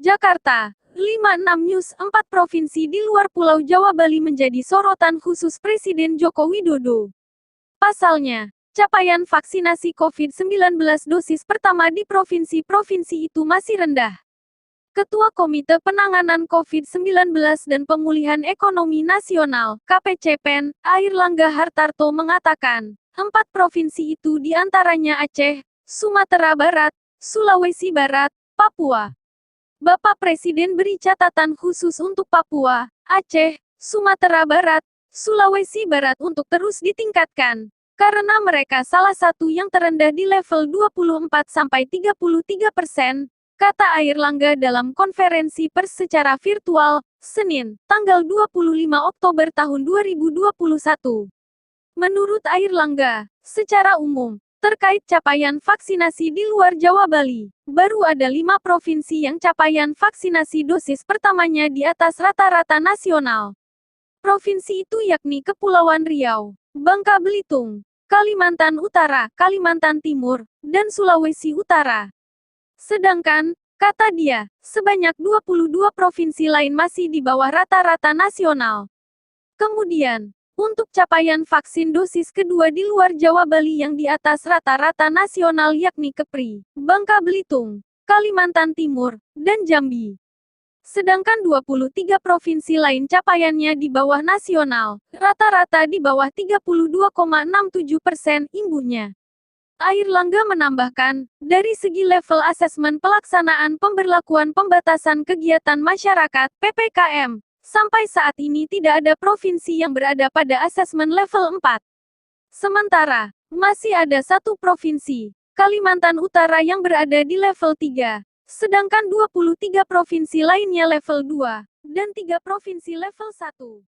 Jakarta, 56 News 4 provinsi di luar Pulau Jawa Bali menjadi sorotan khusus Presiden Joko Widodo. Pasalnya, capaian vaksinasi COVID-19 dosis pertama di provinsi-provinsi itu masih rendah. Ketua Komite Penanganan COVID-19 dan Pemulihan Ekonomi Nasional, KPCPEN, Airlangga Hartarto mengatakan, 4 provinsi itu diantaranya Aceh, Sumatera Barat, Sulawesi Barat, Papua. Bapak Presiden beri catatan khusus untuk Papua, Aceh, Sumatera Barat, Sulawesi Barat untuk terus ditingkatkan, karena mereka salah satu yang terendah di level 24-33%, kata Airlangga dalam konferensi pers secara virtual, Senin, tanggal 25 Oktober tahun 2021. Menurut Airlangga, secara umum, terkait capaian vaksinasi di luar Jawa Bali, baru ada 5 provinsi yang capaian vaksinasi dosis pertamanya di atas rata-rata nasional. Provinsi itu yakni Kepulauan Riau, Bangka Belitung, Kalimantan Utara, Kalimantan Timur, dan Sulawesi Utara. Sedangkan, kata dia, sebanyak 22 provinsi lain masih di bawah rata-rata nasional. Kemudian, untuk capaian vaksin dosis kedua di luar Jawa Bali yang di atas rata-rata nasional yakni Kepri, Bangka Belitung, Kalimantan Timur, dan Jambi. Sedangkan 23 provinsi lain capaiannya di bawah nasional, rata-rata di bawah 32,67%, imbuhnya. Airlangga menambahkan, dari segi level asesmen pelaksanaan pemberlakuan pembatasan kegiatan masyarakat, PPKM, sampai saat ini tidak ada provinsi yang berada pada asesmen level 4. Sementara, masih ada satu provinsi, Kalimantan Utara yang berada di level 3, sedangkan 23 provinsi lainnya level 2, dan 3 provinsi level 1.